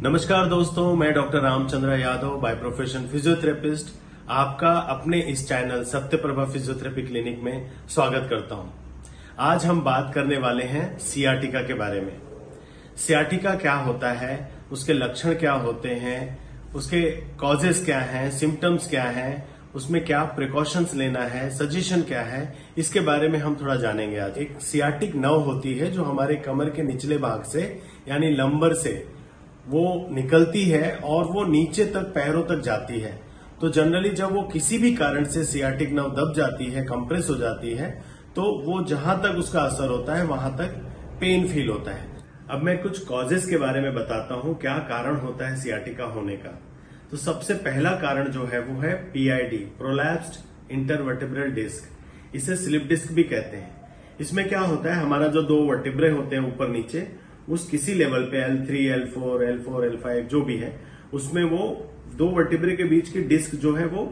नमस्कार दोस्तों, मैं doctor Ramchandra Yadav by profession physiotherapist आपका अपने इस चैनल सत्यप्रभा फिजियोथेरेपी क्लिनिक में स्वागत करता हूं। आज हम बात करने वाले हैं सियाटिका के बारे में। सियाटिका क्या होता है, उसके लक्षण क्या होते हैं, उसके कॉजेस क्या हैं, सिम्टम्स क्या हैं, उसमें क्या प्रिकॉशंस लेना है, सजेशन क्या है, इसके बारे में हम थोड़ा जानेंगे आज। एक सियाटिक नर्व होती है जो हमारे कमर के निचले भाग से यानी लंबर से वो निकलती है और वो नीचे तक पैरों तक जाती है। तो जनरली जब वो किसी भी कारण से सियाटिक नर्व दब जाती है, कंप्रेस हो जाती है, तो वो जहां तक उसका असर होता है वहां तक पेन फील होता है। अब मैं कुछ कॉजेस के बारे में बताता हूं, क्या कारण होता है सियाटिका होने का। तो सबसे पहला कारण जो है वो है PID, प्रोलैप्स्ड इंटरवर्टिब्रल डिस्क। इसे स्लिप डिस्क भी कहते हैं। इसमें क्या होता है, हमारा जो दो वर्टिब्रे होते हैं ऊपर नीचे, उस किसी लेवल पे L3, L4, L5 जो भी है, उसमें वो दो वर्टिब्रे के बीच की डिस्क जो है वो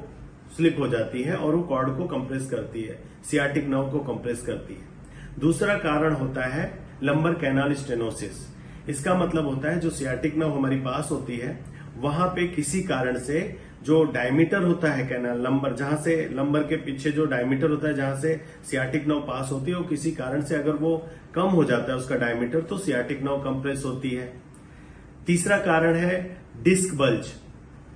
स्लिप हो जाती है और वो कॉर्ड को कंप्रेस करती है, सियाटिक नर्व को कंप्रेस करती है। दूसरा कारण होता है लंबर कैनाल स्टेनोसिस। इसका मतलब होता है जो सियाटिक नर्व हमारी पास होती है वहां पे किसी कारण से जो डायमीटर होता है कैनाल लंबर, जहां से लंबर के पीछे जो डायमीटर होता है जहां से सियाटिक नर्व पास होती है, वो किसी कारण से अगर वो कम हो जाता है उसका डायमीटर, तो सियाटिक नर्व कंप्रेस होती है। तीसरा कारण है डिस्क बल्ज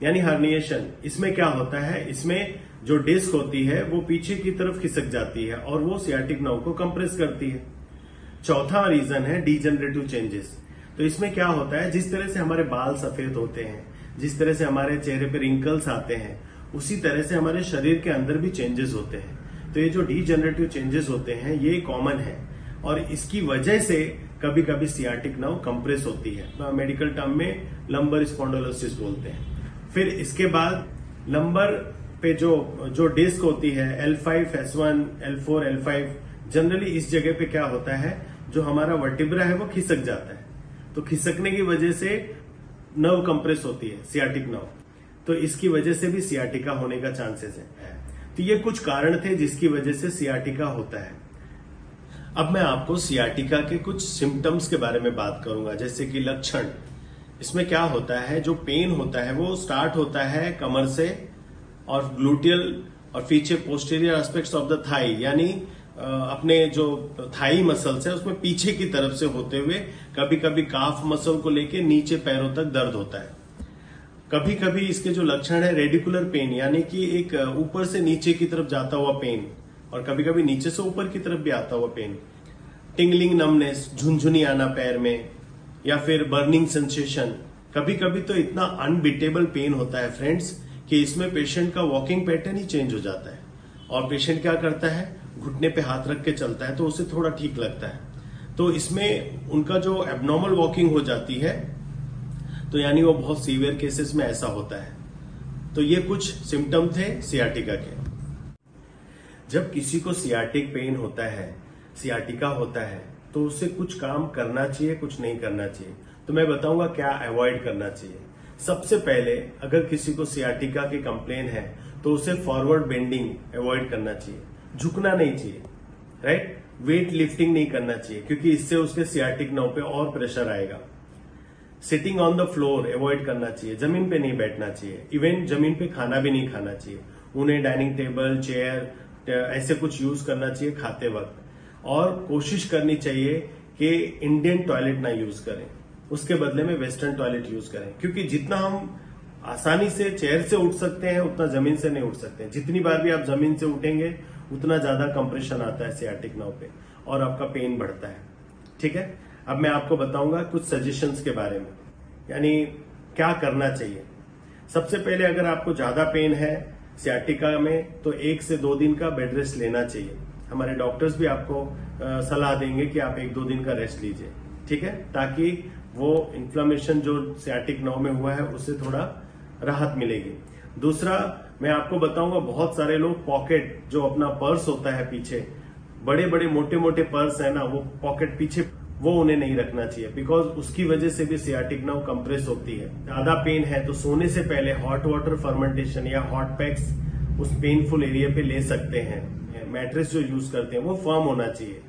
यानी हर्निएशन। इसमें क्या होता है, इसमें जो डिस्क होती है वो पीछे की तरफ खिसक जाती है और वो सियाटिक नर्व को कंप्रेस करती है। चौथा रीजन है डीजनरेटिव चेंजेस। तो इसमें क्या होता है, जिस तरह से हमारे बाल सफेद होते हैं, जिस तरह से हमारे चेहरे पे रिंकल्स आते हैं, उसी तरह से हमारे शरीर के अंदर भी चेंजेस होते हैं। तो ये जो डीजनरेटिव चेंजेस होते हैं ये कॉमन है और इसकी वजह से कभी कभी सियाटिक नर्व कंप्रेस होती है। मेडिकल टर्म में लंबर स्पॉन्डिलोसिस बोलते हैं। फिर इसके बाद लंबर पे जो डिस्क होती है L5, S1, L4, L5, generally इस जगह पे क्या होता है, जो हमारा वर्टिब्रा है वो खिसक जाता है। तो खिसकने की वजह से नर्व कंप्रेस होती है, सियाटिक नर्व। तो इसकी वजह से भी सियाटिका होने का चांसेस है। तो ये कुछ कारण थे जिसकी वजह से सियाटिका होता है। अब मैं आपको सियाटिका के कुछ सिम्टम्स के बारे में बात करूंगा, जैसे कि लक्षण। इसमें क्या होता है, जो पेन होता है वो स्टार्ट होता है कमर से और ग्लूटियल और पीछे posterior aspects of the thigh यानी अपने जो थाई मसल्स है उसमें पीछे की तरफ से होते हुए कभी कभी काफ मसल को लेके नीचे पैरों तक दर्द होता है। कभी कभी इसके जो लक्षण है रेडिकुलर पेन यानी कि एक ऊपर से नीचे की तरफ जाता हुआ पेन, और कभी कभी नीचे से ऊपर की तरफ भी आता हुआ पेन। टिंगलिंग नमनेस, झुनझुनी आना पैर में, या फिर बर्निंग सेंसेशन। कभी कभी तो इतना अनबीटेबल पेन होता है फ्रेंड्स कि इसमें पेशेंट का वॉकिंग पैटर्न ही चेंज हो जाता है और पेशेंट क्या करता है, घुटने पे हाथ रख के चलता है तो उसे थोड़ा ठीक लगता है। तो इसमें उनका जो एबनॉर्मल वॉकिंग हो जाती है, तो यानी वो बहुत सीवियर केसेस में ऐसा होता है। तो ये कुछ सिम्टम थे सियाटिका के। जब किसी को सियाटिक पेन होता है, सियाटिका होता है, तो उसे कुछ काम करना चाहिए, कुछ नहीं करना चाहिए। तो मैं बताऊंगा क्या अवॉइड करना चाहिए। सबसे पहले अगर किसी को सियाटिका की कंप्लेन है तो उसे फॉरवर्ड बेंडिंग अवॉइड करना चाहिए, झुकना नहीं चाहिए, राइट। वेट लिफ्टिंग नहीं करना चाहिए क्योंकि इससे उसके सियाटिक नर्व पे और प्रेशर आएगा। Sitting on the floor avoid करना चाहिए, जमीन पे नहीं बैठना चाहिए। इवन जमीन पे खाना भी नहीं खाना चाहिए। उन्हें डाइनिंग टेबल, चेयर ऐसे कुछ यूज करना चाहिए खाते वक्त। और कोशिश करनी चाहिए कि इंडियन टॉयलेट ना यूज करें, उसके बदले में वेस्टर्न टॉयलेट यूज करें। क्योंकि जितना हम आसानी से चेयर से उठ सकते हैं उतना जमीन से नहीं उठ सकते। जितनी बार भी आप जमीन से उठेंगे उतना ज्यादा कंप्रेशन आता है सियाटिक नर्व पे और आपका पेन बढ़ता है। ठीक है, अब मैं आपको बताऊंगा कुछ सजेशंस के बारे में, यानी क्या करना चाहिए। सबसे पहले अगर आपको ज्यादा पेन है सियाटिका में तो 1 से 2 दिन का बेड रेस्ट लेना चाहिए। हमारे डॉक्टर्स भी आपको सलाह देंगे कि आप 1-2 दिन का रेस्ट लीजिए, ठीक है, ताकि वो इन्फ्लेमेशन जो सियाटिक नर्व में हुआ है उससे थोड़ा राहत मिलेगी। दूसरा मैं आपको बताऊंगा, बहुत सारे लोग पॉकेट, जो अपना पर्स होता है पीछे, बड़े बड़े मोटे मोटे पर्स है ना, वो पॉकेट पीछे, वो उन्हें नहीं रखना चाहिए बिकॉज उसकी वजह से भी सियाटिक नर्व कंप्रेस होती है। ज्यादा पेन है तो सोने से पहले हॉट वाटर फर्मेंटेशन या हॉट पैक्स उस पेनफुल एरिया पे ले सकते हैं। मैट्रेस जो यूज करते हैं वो फर्म होना चाहिए,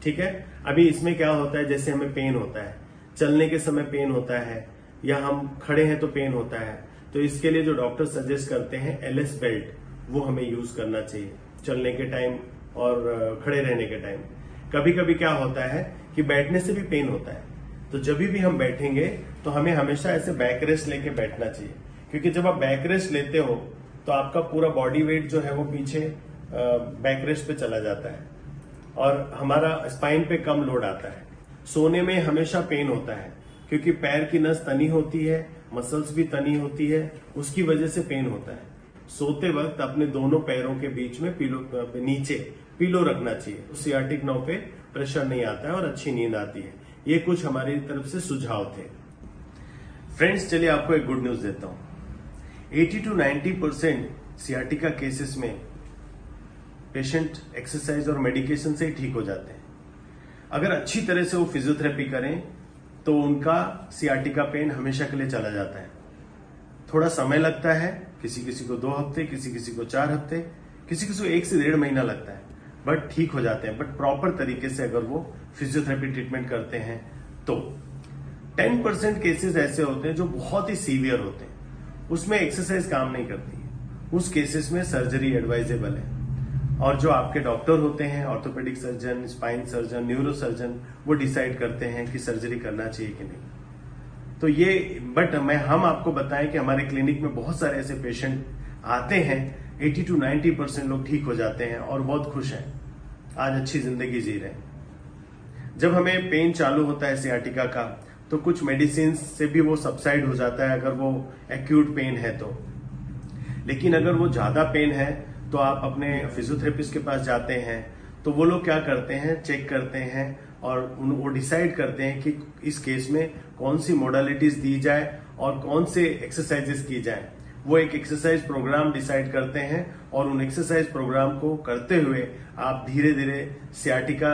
ठीक है। अभी इसमें क्या होता है, जैसे हमें पेन होता है, चलने के समय पेन होता है, या हम खड़े हैं तो पेन होता है, तो इसके लिए जो डॉक्टर सजेस्ट करते हैं एलएस बेल्ट, वो हमें यूज करना चाहिए चलने के टाइम और खड़े रहने के टाइम। कभी कभी क्या होता है कि बैठने से भी पेन होता है, तो जब भी हम बैठेंगे तो हमें हमेशा ऐसे बैक रेस्ट लेके बैठना चाहिए, क्योंकि जब आप बैक रेस्ट लेते हो तो आपका पूरा बॉडी वेट जो है वो पीछे बैक रेस्ट पे चला जाता है और हमारा स्पाइन पे कम लोड आता है। सोने में हमेशा पेन होता है क्योंकि पैर की नस तनी होती है, मसल्स भी तनी होती है, उसकी वजह से पेन होता है। सोते वक्त अपने दोनों पैरों के बीच में नीचे पिलो रखना चाहिए, उस सियाटिक नर्व पे प्रेशर नहीं आता है और अच्छी नींद आती है। ये कुछ हमारी तरफ से सुझाव थे। फ्रेंड्स, चलिए आपको एक गुड न्यूज देता हूं। 80 to 90% सियाटिका केसेस में पेशेंट एक्सरसाइज और मेडिकेशन से ही ठीक हो जाते हैं। अगर अच्छी तरह से वो फिजियोथेरेपी करें तो उनका सियाटिका पेन हमेशा के लिए चला जाता है। थोड़ा समय लगता है, किसी किसी को 2 हफ्ते, किसी किसी को 4 हफ्ते, किसी किसी को 1 से 1.5 महीना लगता है, बट ठीक हो जाते हैं। बट प्रॉपर तरीके से अगर वो फिजियोथेरेपी ट्रीटमेंट करते हैं तो 10% केसेस ऐसे होते हैं जो बहुत ही सीवियर होते हैं, उसमें एक्सरसाइज काम नहीं करती है। उस केसेस में सर्जरी एडवाइजेबल है और जो आपके डॉक्टर होते हैं, orthopaedic surgeon, spine surgeon, neuro surgeon, वो डिसाइड करते हैं कि सर्जरी करना चाहिए कि नहीं। तो ये हम आपको बताएं कि हमारे क्लिनिक में बहुत सारे ऐसे पेशेंट आते हैं, 80 to 90% लोग ठीक हो जाते हैं और बहुत खुश हैं, आज अच्छी जिंदगी जी रहे हैं। जब हमें पेन चालू होता है सियाटिका का तो कुछ मेडिसिन से भी वो सबसाइड हो जाता है अगर वो एक्यूट पेन है तो। लेकिन अगर वो ज्यादा पेन है तो आप अपने फिजियोथेरेपिस्ट के पास जाते हैं, तो वो लोग क्या करते हैं, चेक करते हैं और वो डिसाइड करते हैं कि इस केस में कौन सी मोडालिटीज दी जाए और कौन से एक्सरसाइजेस की जाए। वो एक एक्सरसाइज प्रोग्राम डिसाइड करते हैं और उन एक्सरसाइज प्रोग्राम को करते हुए आप धीरे धीरे सियाटिका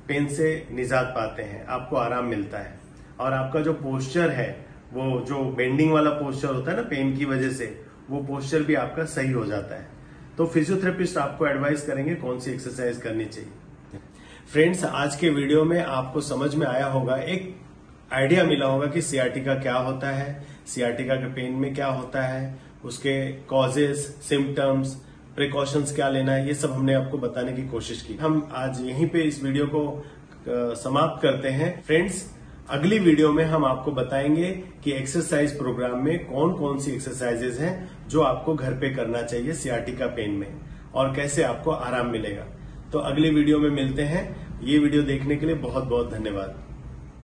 पेन से निजात पाते हैं, आपको आराम मिलता है और आपका जो पोस्चर है, वो जो बेंडिंग वाला पोस्चर होता है ना पेन की वजह से, वो पोस्चर भी आपका सही हो जाता है। तो फिजियोथेरेपिस्ट आपको एडवाइस करेंगे कौन सी एक्सरसाइज करनी चाहिए। फ्रेंड्स, आज के वीडियो में आपको समझ में आया होगा, एक आइडिया मिला होगा कि सियाटिका क्या होता है, सियाटिका के पेन में क्या होता है, उसके कॉजेस, सिम्टम्स, प्रिकॉशंस क्या लेना है, ये सब हमने आपको बताने की कोशिश की। हम आज यहीं पे इस वीडियो को समाप्त करते हैं। फ्रेंड्स, अगली वीडियो में हम आपको बताएंगे कि एक्सरसाइज प्रोग्राम में कौन कौन सी एक्सरसाइजेज हैं जो आपको घर पे करना चाहिए सियाटिका पेन में और कैसे आपको आराम मिलेगा। तो अगली वीडियो में मिलते हैं। ये वीडियो देखने के लिए बहुत बहुत धन्यवाद।